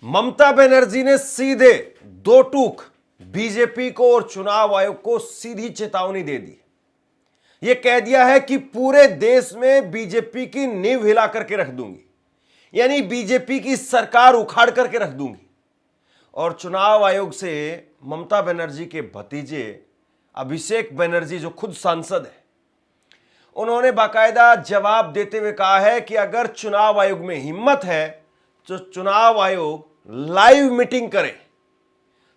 ममता बनर्जी ने सीधे दो टूक बीजेपी को और चुनाव आयोग को सीधी चेतावनी दे दी। यह कह दिया है कि पूरे देश में बीजेपी की नींव हिला करके रख दूंगी, यानी बीजेपी की सरकार उखाड़ करके रख दूंगी। और चुनाव आयोग से ममता बनर्जी के भतीजे अभिषेक बनर्जी, जो खुद सांसद है, उन्होंने बाकायदा जवाब देते हुए कहा है कि अगर चुनाव आयोग में हिम्मत है तो चुनाव आयोग लाइव मीटिंग करे।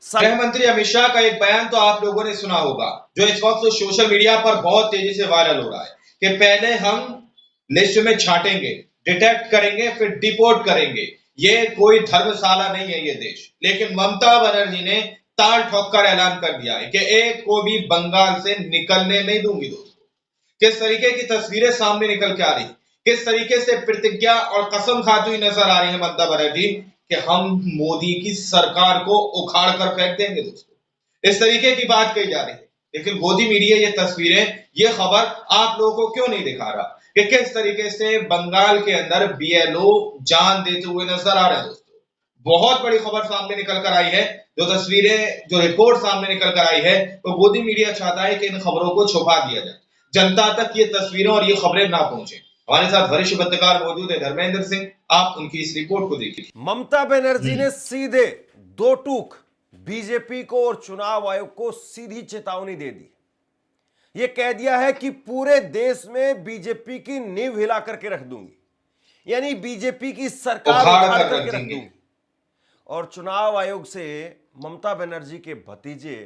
गृह मंत्री अमित शाह का एक बयान तो आप लोगों ने सुना होगा, जो इस वक्त सोशल मीडिया पर बहुत तेजी से वायरल हो रहा है कि पहले हम लिस्ट में छांटेंगे, डिटेक्ट करेंगे, फिर डिपोर्ट करेंगे। ये कोई धर्मशाला नहीं है ये देश। लेकिन ममता बनर्जी ने ताल ठोक कर ऐलान कर दिया है कि एक को भी बंगाल से निकलने नहीं दूंगी। दोस्तों, किस तरीके की तस्वीरें सामने निकल के आ रही, किस तरीके से प्रतिज्ञा और कसम खाती हुई नजर आ रही है ममता बनर्जी कि हम मोदी की सरकार को उखाड़ कर फेंक देंगे। दोस्तों, इस तरीके की बात कही जा रही है, लेकिन गोदी मीडिया ये तस्वीरें, ये खबर आप लोगों को क्यों नहीं दिखा रहा कि किस तरीके से बंगाल के अंदर बीएलओ जान देते हुए नजर आ रहे हैं। दोस्तों, बहुत बड़ी खबर सामने निकल कर आई है। जो तस्वीरें, जो रिपोर्ट सामने निकल कर आई है, तो गोदी मीडिया चाहता है कि इन खबरों को छुपा दिया जाए, जनता तक ये तस्वीरें और ये खबरें ना पहुंचे। हमारे साथ वरिष्ठ पत्रकार मौजूद है धर्मेंद्र सिंह, आप उनकी इस रिपोर्ट को देखिए। ममता बनर्जी ने सीधे दो टूक बीजेपी को और चुनाव आयोग को सीधी चेतावनी दे दी। यह कह दिया है कि पूरे देश में बीजेपी की नींव हिला करके रख दूंगी, यानी बीजेपी की सरकार उखाड़ करके रख दूंगी। और चुनाव आयोग से ममता बनर्जी के भतीजे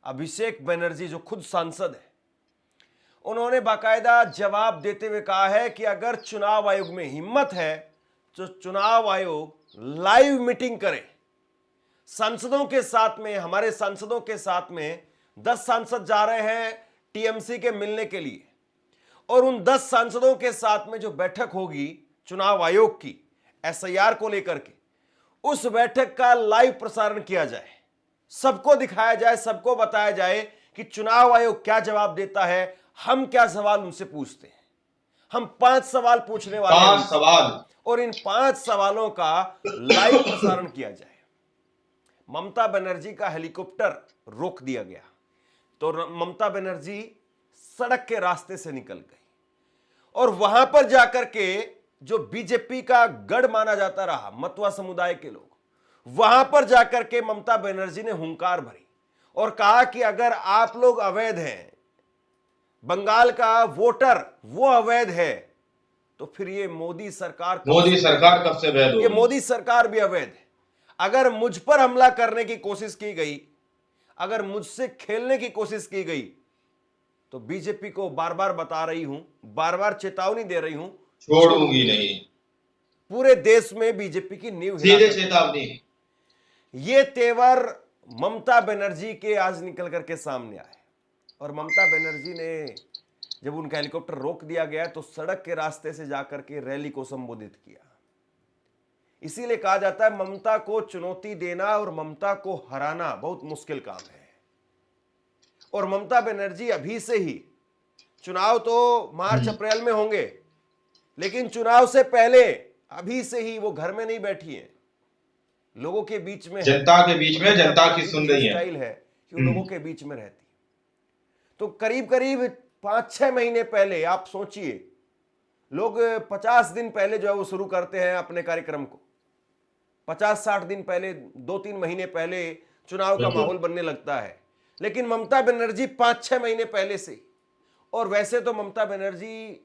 अभिषेक बनर्जी, जो खुद सांसद है, उन्होंने बाकायदा जवाब देते हुए कहा है कि अगर चुनाव आयोग में हिम्मत है तो चुनाव आयोग लाइव मीटिंग करे। सांसदों के साथ में, हमारे सांसदों के साथ में 10 सांसद जा रहे हैं टीएमसी के मिलने के लिए, और उन 10 सांसदों के साथ में जो बैठक होगी चुनाव आयोग की एसआईआर को लेकर के, उस बैठक का लाइव प्रसारण किया जाए, सबको दिखाया जाए, सबको बताया जाए कि चुनाव आयोग क्या जवाब देता है, हम क्या सवाल उनसे पूछते हैं। हम 5 सवाल पूछने वाले हैं, 5 सवाल, और इन 5 सवालों का लाइव प्रसारण किया जाए। ममता बनर्जी का हेलीकॉप्टर रोक दिया गया तो ममता बनर्जी सड़क के रास्ते से निकल गई, और वहां पर जाकर के जो बीजेपी का गढ़ माना जाता रहा मतवा समुदाय के लोग, वहां पर जाकर के ममता बनर्जी ने हुंकार भरी और कहा कि अगर आप लोग अवैध हैं, बंगाल का वोटर वो अवैध है, तो फिर ये मोदी सरकार कब से वैध होगी? ये मोदी सरकार भी अवैध है। अगर मुझ पर हमला करने की कोशिश की गई, अगर मुझसे खेलने की कोशिश की गई, तो बीजेपी को बार बार बता रही हूं, बार बार चेतावनी दे रही हूं, छोड़ूंगी नहीं। पूरे देश में बीजेपी की नींव सीधे चेतावनी। ये तेवर ममता बनर्जी के आज निकल करके सामने आए। और ममता बनर्जी ने जब उनका हेलीकॉप्टर रोक दिया गया तो सड़क के रास्ते से जाकर के रैली को संबोधित किया। इसीलिए कहा जाता है ममता को चुनौती देना और ममता को हराना बहुत मुश्किल काम है। और ममता बनर्जी अभी से ही, चुनाव तो मार्च अप्रैल में होंगे, लेकिन चुनाव से पहले अभी से ही वो घर में नहीं बैठी है, लोगों के बीच में, जनता के बीच में, जनता की सुन रही है। स्टाइल है कि वो लोगों के बीच में रहती। तो करीब करीब 5-6 महीने पहले आप सोचिए, लोग 50 दिन पहले जो है वो शुरू करते हैं अपने कार्यक्रम को, 50-60 दिन पहले, 2-3 महीने पहले चुनाव का माहौल बनने लगता है। लेकिन ममता बनर्जी 5-6 महीने पहले से, और वैसे तो ममता बनर्जी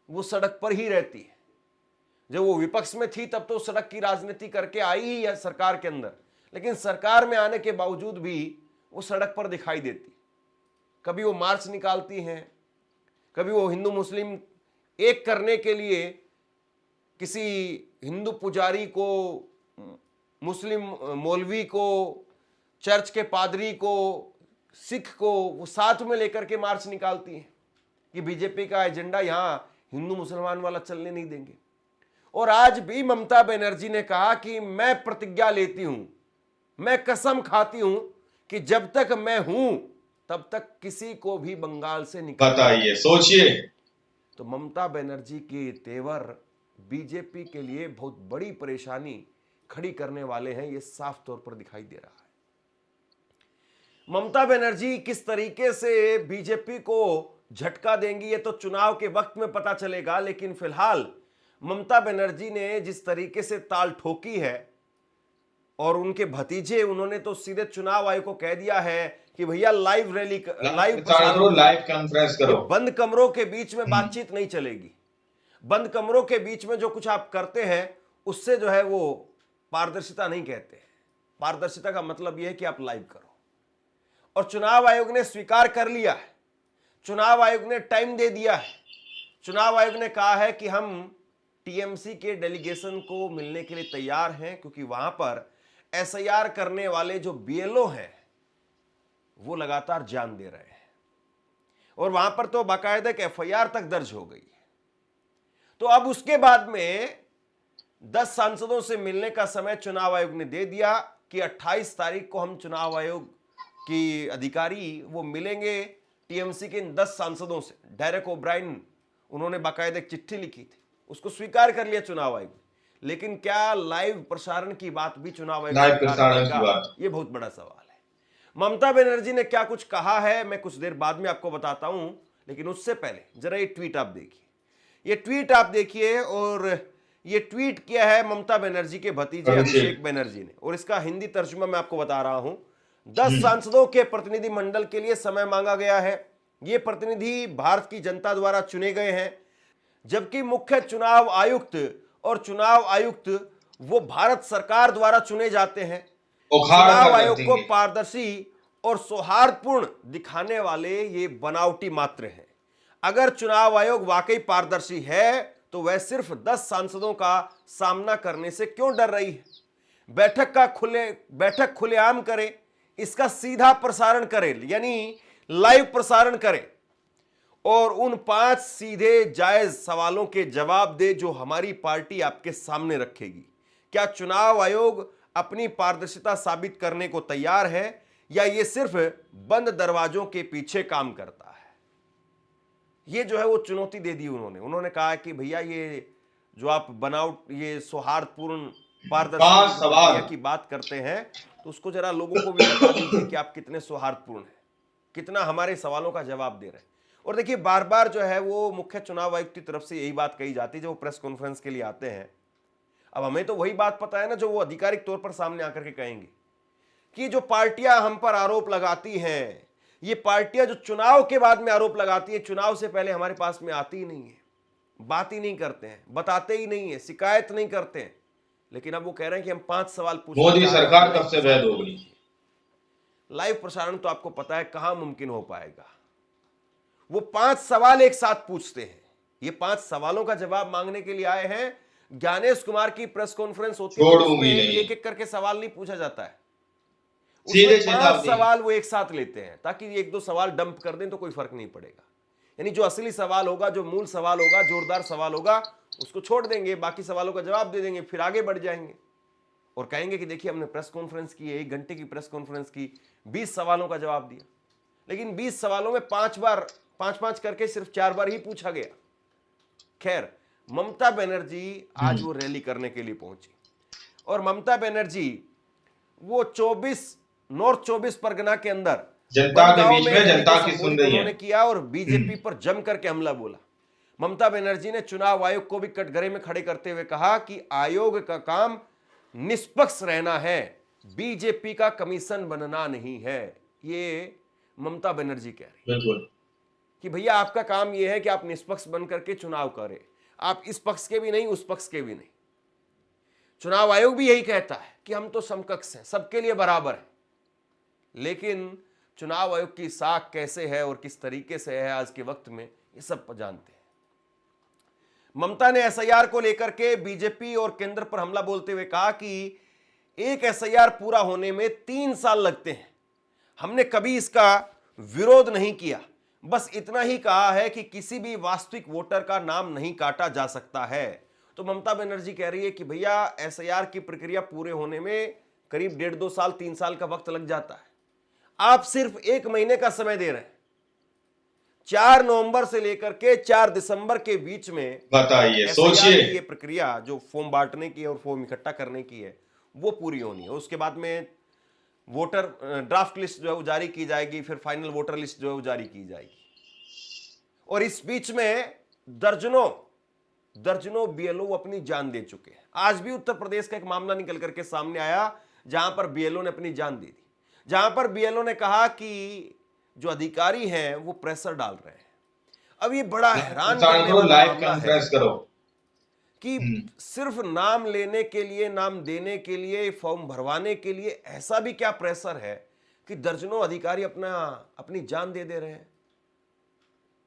वो सड़क पर ही रहती है। जब वो विपक्ष में थी तब तो सड़क की राजनीति करके आई ही है सरकार के अंदर, लेकिन सरकार में आने के बावजूद भी वो सड़क पर दिखाई देती। कभी वो मार्च निकालती हैं, कभी वो हिंदू मुस्लिम एक करने के लिए किसी हिंदू पुजारी को, मुस्लिम मौलवी को, चर्च के पादरी को, सिख को वो साथ में लेकर के मार्च निकालती हैं कि बीजेपी का एजेंडा यहां हिंदू मुसलमान वाला चलने नहीं देंगे। और आज भी ममता बनर्जी ने कहा कि मैं प्रतिज्ञा लेती हूं, मैं कसम खाती हूं कि जब तक मैं हूं तब तक किसी को भी बंगाल से निकाल। बताइए, सोचिए। तो ममता बनर्जी के तेवर बीजेपी के लिए बहुत बड़ी परेशानी खड़ी करने वाले हैं, ये साफ तौर पर दिखाई दे रहा है। ममता बनर्जी किस तरीके से बीजेपी को झटका देंगी ये तो चुनाव के वक्त में पता चलेगा, लेकिन फिलहाल ममता बनर्जी ने जिस तरीके से ताल ठोकी है और उनके भतीजे, उन्होंने तो सीधे चुनाव आयोग को कह दिया है कि भैया लाइव रैली, लाइव कॉन्फ्रेंस करो, बंद कमरों के बीच में बातचीत नहीं चलेगी। बंद कमरों के बीच में जो कुछ आप करते हैं उससे जो है वो पारदर्शिता नहीं कहते हैं। पारदर्शिता का मतलब यह है कि आप लाइव करो, और चुनाव आयोग ने स्वीकार कर लिया है। चुनाव आयोग ने टाइम दे दिया है। चुनाव आयोग ने कहा है कि हम टीएमसी के डेलीगेशन को मिलने के लिए तैयार हैं, क्योंकि वहां पर एसआईआर करने वाले जो बीएलओ हैं वो लगातार जान दे रहे हैं, और वहां पर तो बाकायदा एक एफआईआर तक दर्ज हो गई है। तो अब उसके बाद में 10 सांसदों से मिलने का समय चुनाव आयोग ने दे दिया कि 28 तारीख को हम चुनाव आयोग की अधिकारी वो मिलेंगे टीएमसी के इन 10 सांसदों से। डेरेक ओब्रायन, उन्होंने बाकायदा एक चिट्ठी लिखी थी, उसको स्वीकार कर लिया चुनाव आयोग। लेकिन क्या लाइव प्रसारण की बात भी चुनाव आयोग ये बहुत बड़ा सवाल है। ममता बनर्जी ने क्या कुछ कहा है मैं कुछ देर बाद में आपको बताता हूं, लेकिन उससे पहले जरा ये ट्वीट आप देखिए। ये ट्वीट आप देखिए, और ये ट्वीट किया है ममता बनर्जी के भतीजे अभिषेक बनर्जी ने, और इसका हिंदी तर्जुमा मैं आपको बता रहा हूं। 10 सांसदों के प्रतिनिधि मंडल के लिए समय मांगा गया है। ये प्रतिनिधि भारत की जनता द्वारा चुने गए हैं, जबकि मुख्य चुनाव आयुक्त और चुनाव आयुक्त वो भारत सरकार द्वारा चुने जाते हैं। चुनाव आयोग को पारदर्शी और सौहार्दपूर्ण दिखाने वाले ये बनावटी मात्र हैं। अगर चुनाव आयोग वाकई पारदर्शी है तो वह सिर्फ 10 सांसदों का सामना करने से क्यों डर रही है? बैठक खुलेआम करे, इसका सीधा प्रसारण करे, यानी लाइव प्रसारण करे, और उन 5 सीधे जायज सवालों के जवाब दे जो हमारी पार्टी आपके सामने रखेगी। क्या चुनाव आयोग अपनी पारदर्शिता साबित करने को तैयार है, या ये सिर्फ बंद दरवाजों के पीछे काम करता है? ये जो है वो चुनौती दे दी उन्होंने कहा कि भैया ये जो आप बनावट, ये सौहार्दपूर्ण पारदर्शी की बात करते हैं, तो उसको जरा लोगों को भी बता दीजिए कि आप कितने सौहार्दपूर्ण हैं, कितना हमारे सवालों का जवाब दे रहे हैं। और देखिए बार बार जो है वो मुख्य चुनाव आयुक्त की तरफ से यही बात कही जाती है जब वो प्रेस कॉन्फ्रेंस के लिए आते हैं। अब हमें तो वही बात पता है ना जो वो आधिकारिक तौर पर सामने आकर के कहेंगे कि जो पार्टियां हम पर आरोप लगाती हैं, ये पार्टियां जो चुनाव के बाद में आरोप लगाती है, चुनाव से पहले हमारे पास में आती ही नहीं है, बात ही नहीं करते हैं, बताते ही नहीं है, शिकायत नहीं करते हैं। लेकिन अब वो कह रहे हैं कि हम 5 सवाल पूछते हैं। मोदी सरकार कब से वैध हो गई? लाइव प्रसारण तो आपको पता है कहां मुमकिन हो पाएगा। वो 5 सवाल एक साथ पूछते हैं। ये 5 सवालों का जवाब मांगने के लिए आए हैं। ज्ञानेश कुमार की प्रेस कॉन्फ्रेंस होती है, उसमें एक एक करके सवाल नहीं पूछा जाता है, उसमें 5 सवाल वो एक साथ लेते हैं ताकि 1-2 सवाल डंप कर दें तो कोई फर्क नहीं पड़ेगा। यानी जो असली सवाल होगा, जो मूल सवाल होगा, जोरदार सवाल होगा, उसको छोड़ देंगे, बाकी सवालों का जवाब दे देंगे, फिर आगे बढ़ जाएंगे और कहेंगे कि देखिए हमने प्रेस कॉन्फ्रेंस की, 1 घंटे की प्रेस कॉन्फ्रेंस की, 20 सवालों का जवाब दिया। लेकिन 20 सवालों में 5 करके सिर्फ 4 बार ही पूछा गया। खैर, ममता बनर्जी आज वो रैली करने के लिए पहुंची, और ममता बनर्जी वो नॉर्थ 24 परगना के अंदर जनता के बीच में जनता की सुन रही है किया और बीजेपी पर जम करके हमला बोला। ममता बनर्जी ने चुनाव आयोग को भी कटघरे में खड़े करते हुए कहा कि आयोग का काम निष्पक्ष रहना है, बीजेपी का कमीशन बनना नहीं है। ये ममता बनर्जी कह रही है कि भैया आपका काम यह है कि आप निष्पक्ष बन करके चुनाव करें, आप इस पक्ष के भी नहीं, उस पक्ष के भी नहीं। चुनाव आयोग भी यही कहता है कि हम तो समकक्ष हैं, सबके लिए बराबर है। लेकिन चुनाव आयोग की साख कैसे है और किस तरीके से है आज के वक्त में, ये सब जानते हैं। ममता ने एसआईआर को लेकर के बीजेपी और केंद्र पर हमला बोलते हुए कहा कि एक एसआईआर पूरा होने में 3 साल लगते हैं। हमने कभी इसका विरोध नहीं किया, बस इतना ही कहा है कि किसी भी वास्तविक वोटर का नाम नहीं काटा जा सकता है। तो ममता बनर्जी कह रही है कि भैया एसआईआर की प्रक्रिया पूरे होने में करीब 1.5-2 साल 3 साल का वक्त लग जाता है, आप सिर्फ 1 महीने का समय दे रहे हैं। 4 नवंबर से लेकर के 4 दिसंबर के बीच में बताइए, सोचिए, ये प्रक्रिया जो फॉर्म बांटने की है और फॉर्म इकट्ठा करने की है, वो पूरी होनी है। उसके बाद में वोटर ड्राफ्ट लिस्ट जो है वो जारी की जाएगी, फिर फाइनल वोटर लिस्ट जो है वो जारी की जाएगी। और इस बीच में दर्जनों बीएलओ अपनी जान दे चुके हैं। आज भी उत्तर प्रदेश का एक मामला निकल करके सामने आया जहां पर बीएलओ ने अपनी जान दे दी, जहां पर बीएलओ ने कहा कि जो अधिकारी हैं वो प्रेशर डाल रहे हैं। अब ये बड़ा हैरान करने वाला मामला है कि सिर्फ नाम लेने के लिए, नाम देने के लिए, फॉर्म भरवाने के लिए ऐसा भी क्या प्रेशर है कि दर्जनों अधिकारी अपनी जान दे रहे हैं।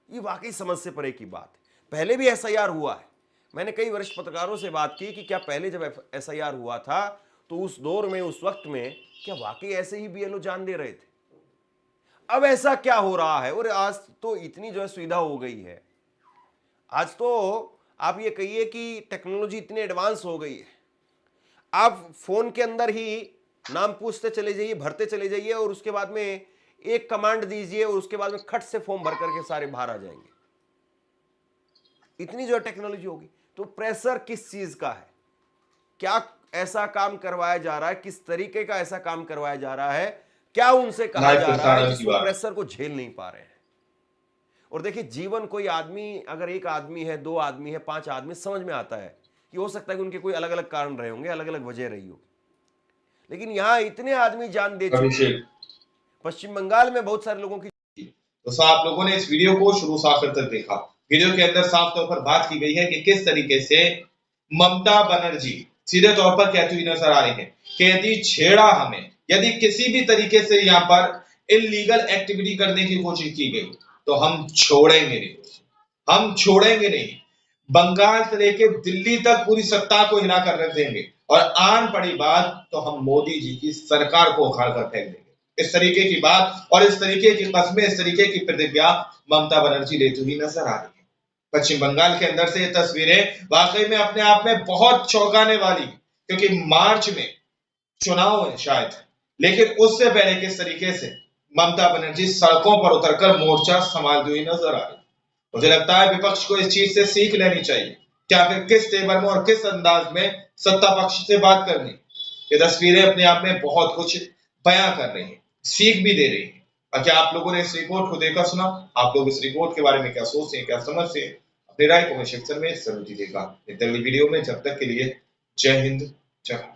ये वाकई समझ से परे की बात है। पहले भी एसआईआर हुआ है। मैंने कई वरिष्ठ पत्रकारों से बात की कि क्या पहले जब एसआईआर हुआ था तो उस दौर में, उस वक्त में क्या वाकई ऐसे ही बीएलओ जान दे रहे थे? अब ऐसा क्या हो रहा है? और आज तो इतनी जो है सुविधा हो गई है। आज तो आप ये कहिए कि टेक्नोलॉजी इतनी एडवांस हो गई है, आप फोन के अंदर ही नाम पूछते चले जाइए, भरते चले जाइए और उसके बाद में एक कमांड दीजिए और उसके बाद में खट से फॉर्म भर करके सारे बाहर आ जाएंगे। इतनी जो टेक्नोलॉजी होगी। तो प्रेशर किस चीज का है? क्या ऐसा काम करवाया जा रहा है? किस तरीके का ऐसा काम करवाया जा रहा है? क्या उनसे कहा जा रहा है जिस प्रेशर को झेल नहीं पा रहे हैं? और देखिए, जीवन कोई आदमी, अगर एक आदमी है, 2 आदमी है, 5 आदमी, समझ में आता है कि हो सकता है कि उनके कोई अलग अलग कारण रहे होंगे, अलग अलग वजह रही होगी। लेकिन यहां इतने आदमी जान दे चुके हैं। पश्चिम बंगाल में बहुत सारे लोगों की। तो आप लोगों ने इस वीडियो को शुरू से आखिर तक देखा। वीडियो के अंदर साफ तौर पर बात की गई है कि किस तरीके से ममता बनर्जी सीधे तौर पर कहती हुई नजर आ रही है कि यदि छेड़ा हमें, यदि किसी भी तरीके से यहाँ पर इलीगल एक्टिविटी करने की कोशिश की गई तो हम छोड़ेंगे नहीं, हम छोड़ेंगे नहीं। बंगाल से लेकर दिल्ली तक पूरी सत्ता को हिला कर रख देंगे और आन पड़ी बात तो हम मोदी जी की सरकार को उखाड़ कर फेंक देंगे। इस तरीके की बात और इस तरीके की कस्में, इस तरीके की प्रतिज्ञा ममता बनर्जी लेती हुई नजर आ रही है। पश्चिम बंगाल के अंदर से ये तस्वीरें वाकई में अपने आप में बहुत चौंकाने वाली, क्योंकि मार्च में चुनाव है शायद, लेकिन उससे पहले किस तरीके से ममता बनर्जी सड़कों पर उतरकर मोर्चा संभालती हुई नजर आ रही। मुझे लगता है विपक्ष को इस चीज से सीख लेनी चाहिए कि आखिर किस तेवर में और किस अंदाज में सत्ता पक्ष से बात करनी। ये तस्वीरें अपने आप में बहुत कुछ बयां कर रही हैं, सीख भी दे रही है। और क्या आप लोगों ने इस रिपोर्ट को देखा सुना? आप लोग इस रिपोर्ट के बारे में क्या सोचते हैं, क्या समझते हैं? अपनी राय कमेंट सेक्शन में जरूर दीजिएगा। अगली वीडियो में जब तक के लिए जय हिंद, जय भारत।